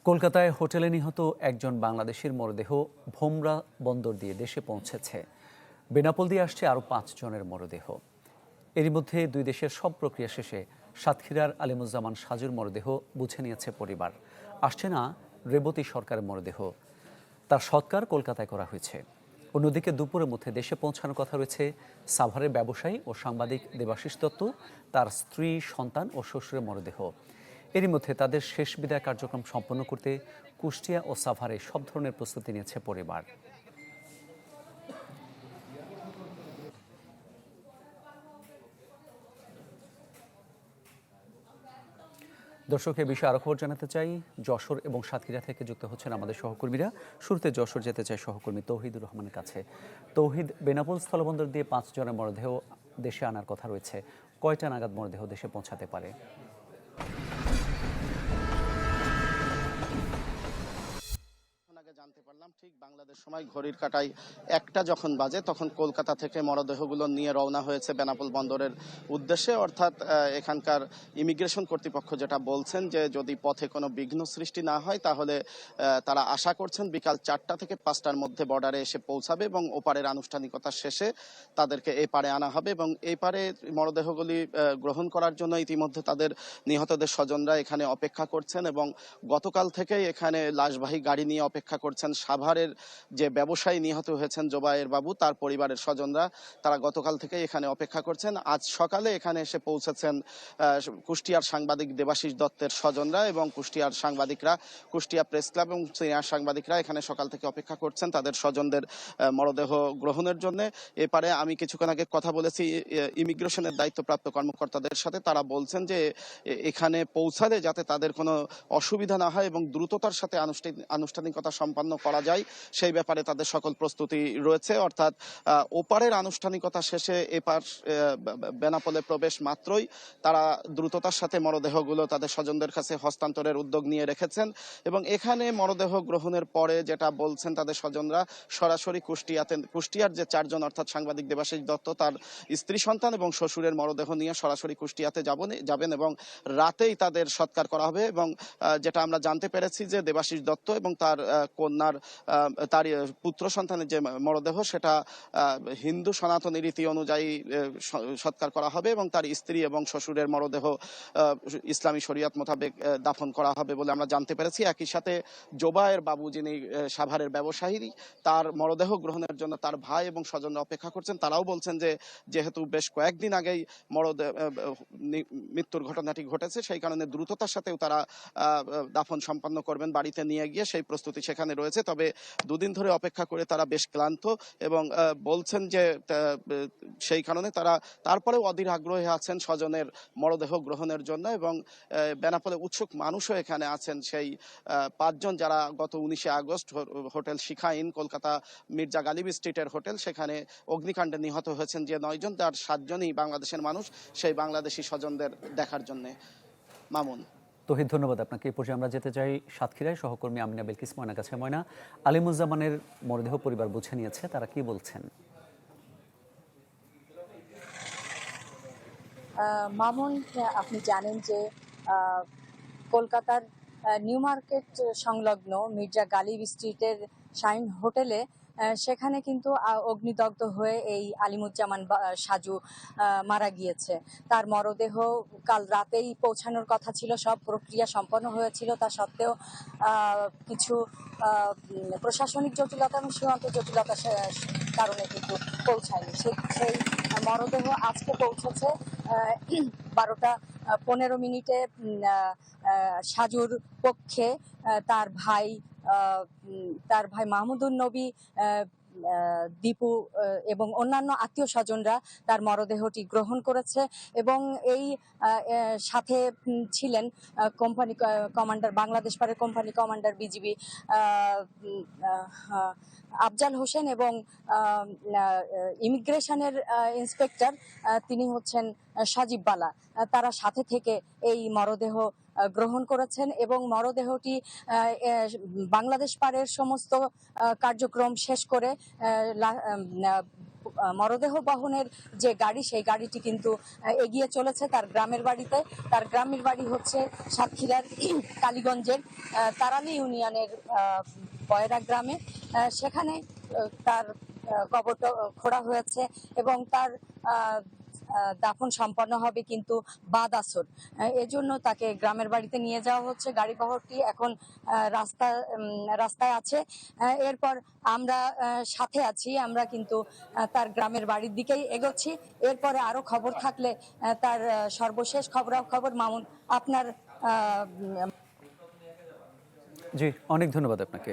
কলকাতায় হোটেলে নিহত একজন বাংলাদেশির মরদেহ ভোমরা বন্দর দিয়ে দেশে পৌঁছেছে। বেনাপোল দিয়ে আসছে আরও 5 জনের মরদেহ। এরই মধ্যে দুই দেশের সব প্রক্রিয়া শেষে সাতক্ষীরার আলিমুজ্জামান সাজুর মরদেহ বুঝে নিয়েছে পরিবার। আসছে না রেবতী সরকারের মরদেহ, তার সৎকার কলকাতায় করা হয়েছে। অন্যদিকে দুপুরের মধ্যে দেশে পৌঁছানোর কথা রয়েছে সাভারের ব্যবসায়ী ও সাংবাদিক দেবাশিস দত্ত, তার স্ত্রী, সন্তান ও শ্বশুরের মরদেহ। এরই মধ্যে তাদের শেষ বিদায় কার্যক্রম সম্পন্ন করতে কুষ্টিয়া ও সাভারে সব ধরনের প্রস্তুতি নিয়েছে পরিবার। দর্শক, এ বিষয়ে আরো খবর জানাতে চাই। যশোর এবং সাতক্ষীরা থেকে যুক্ত হচ্ছেন আমাদের সহকর্মীরা। শুরুতে যশোর যেতে চাই সহকর্মী তৌহিদুর রহমানের কাছে। তৌহিদ, বেনাপোল স্থলবন্দর দিয়ে 5 জনের মরদেহ দেশে আনার কথা রয়েছে। কয়টা নাগাদ মরদেহ দেশে পৌঁছাতে পারে? জানতে পারলাম ঠিক বাংলাদেশ সময় ঘড়ির কাঁটায় 1টা যখন বাজে তখন কলকাতা থেকে মরদেহগুলো নিয়ে রওনা হয়েছে বেনাপোল বন্দরের উদ্দেশ্যে। অর্থাৎ এখানকার ইমিগ্রেশন কর্তৃপক্ষ যেটা বলছেন যে যদি পথে কোনো বিঘ্ন সৃষ্টি না হয় তাহলে তারা আশা করছেন বিকাল 4টা থেকে 5টার মধ্যে বর্ডারে এসে পৌঁছাবে এবং ওপারের আনুষ্ঠানিকতা শেষে তাদেরকে এই পারে আনা হবে এবং এই পারে মরদেহগুলি গ্রহণ করার জন্য ইতিমধ্যে তাদের নিহতদের স্বজনরা এখানে অপেক্ষা করছেন এবং গতকাল থেকেই এখানে লাশবাহী গাড়ি নিয়ে অপেক্ষা করছেন সাভারের যে ব্যবসায়ী নিহত হয়েছেন জোবায়ের বাবু, তার পরিবারের স্বজনরা। তারা গতকাল থেকে এখানে অপেক্ষা করছেন। আজ সকালে এখানে এসে পৌঁছেছেন কুষ্টিয়ার সাংবাদিক দেবাশিস দত্তের স্বজনরা এবং কুষ্টিয়ার সাংবাদিকরা, কুষ্টিয়া প্রেস ক্লাব এবং সিনিয়র সাংবাদিকরা এখানে সকাল থেকে অপেক্ষা করছেন তাদের স্বজনদের মরদেহ গ্রহণের জন্য। এপারে আমি কিছুক্ষণ আগে কথা বলেছি ইমিগ্রেশনের দায়িত্বপ্রাপ্ত কর্মকর্তাদের সাথে। তারা বলছেন যে এখানে পৌঁছালে যাতে তাদের কোনো অসুবিধা না হয় এবং দ্রুততার সাথে আনুষ্ঠানিকতা সম্পন্ন করা যায় সেই ব্যাপারে তাদের সকল প্রস্তুতি রয়েছে। অর্থাৎ ওপারের আনুষ্ঠানিকতা শেষে এপার বেনাপোলে প্রবেশ মাত্রই তারা দ্রুততার সাথে মরদেহগুলো তাদের স্বজনদের কাছে হস্তান্তরের উদ্যোগ নিয়ে রেখেছেন এবং এখানে মরদেহ গ্রহণের পরে যেটা বলছেন তাদের স্বজনরা সরাসরি কুষ্টিয়ার যে 4 জন অর্থাৎ সাংবাদিক দেবাশিস দত্ত, তার স্ত্রী, সন্তান এবং শ্বশুরের মরদেহ নিয়ে সরাসরি কুষ্টিয়াতে যাবেন এবং রাতেই তাদের সৎকার করা হবে। এবং যেটা আমরা জানতে পেরেছি যে দেবাশিস দত্ত এবং তার কন্যার তার পুত্র সন্তানের যে মরদেহ সেটা হিন্দু সনাতনী রীতি অনুযায়ী সৎকার করা হবে এবং তার স্ত্রী এবং শ্বশুরের মরদেহ ইসলামী শরিয়ত মোতাবেক দাফন করা হবে বলে আমরা জানতে পেরেছি। একই সাথে জোবায়ের বাবু, যিনি সাভারের ব্যবসায়ী, তার মরদেহ গ্রহণের জন্য তার ভাই এবং স্বজনরা অপেক্ষা করছেন। তারাও বলছেন যে যেহেতু বেশ কয়েকদিন আগেই মৃত্যুর ঘটনাটি ঘটেছে সেই কারণে দ্রুততার সাথেও তারা দাফন সম্পন্ন করবেন বাড়িতে নিয়ে গিয়ে, সেই প্রস্তুতি সেখানে রয়েছে। তবে দুদিন ধরে অপেক্ষা করে তারা বেশ ক্লান্ত এবং বলছেন যে সেই কারণে তারা তারপরেও অধীর আগ্রহে আছেন স্বজনের মরদেহ গ্রহণের জন্য এবং বেনাপোলে উৎসুক মানুষও এখানে আছেন। সেই 5 জন যারা গত 19শে August hotel Shikha inn, Kolkata Mirza Ghalib স্ট্রিটের হোটেল, সেখানে অগ্নিকাণ্ডে নিহত হয়েছেন যে 9 জন, তার 7 জনই বাংলাদেশের মানুষ, সেই বাংলাদেশি স্বজনদের দেখার জন্য। মামুন। তৌহিদ, ধন্যবাদ আপনাকে। এই পর্যায়ে আমরা যেতে চাই সাতক্ষীরায় সহকর্মী আমিনা বিলকিস ময়নার কাছে। ময়না, আলিমুজ্জামানের মরদেহ পরিবার বুঝে নিয়েছে, তারা কি বলছেন? মামুন, আপনি জানেন যে কলকাতার নিউ মার্কেট সংলগ্ন মির্জা গালিব স্ট্রিটের শাইন হোটেলে সেখানে কিন্তু অগ্নিদগ্ধ হয়ে এই আলিমুজ্জামান সাজু মারা গিয়েছে। তার মরদেহ কাল রাতেই পৌঁছানোর কথা ছিল, সব প্রক্রিয়া সম্পন্ন হয়েছিল, তা সত্ত্বেও কিছু প্রশাসনিক জটিলতা এবং সীমান্ত জটিলতার কারণে কিন্তু পৌঁছায়নি। সেই মরদেহ আজকে পৌঁছেছে 12টা 15 মিনিটে সাজুর পক্ষে তার ভাই মাহমুদুন নবী, দীপু এবং অন্যান্য আত্মীয় স্বজনরা তার মরদেহটি গ্রহণ করেছে এবং এই সাথে ছিলেন কোম্পানি কমান্ডার, বাংলাদেশ পারের company commander BGB Afzal Hossain এবং ইমিগ্রেশনের ইন্সপেক্টর, তিনি হচ্ছেন সাজিব বালা। তারা সাথে থেকে এই মরদেহ গ্রহণ করেছেন এবং মরদেহটি বাংলাদেশ পারের সমস্ত কার্যক্রম শেষ করে মরদেহ বহনের যে গাড়ি, সেই গাড়িটি কিন্তু এগিয়ে চলেছে তার গ্রামের বাড়িতে। তার গ্রামের বাড়ি হচ্ছে সাতক্ষীরার কালীগঞ্জের তারালি ইউনিয়নের বয়রা গ্রামে। সেখানে তার কবরটা খোঁড়া হয়েছে এবং তার দাফন সম্পন্ন হবে কিন্তু বাদ আসর। এজন্য তাকে গ্রামের বাড়িতে নিয়ে যাওয়া হচ্ছে। গাড়ি বহরটি এখন রাস্তায় আছে। এরপর আমরা সাথে আছি, আমরা কিন্তু তার গ্রামের বাড়ির দিকেই এগোচ্ছি। এরপরে আরো খবর থাকলে তার সর্বশেষ খবর মামুন আপনার জি, অনেক ধন্যবাদ আপনাকে।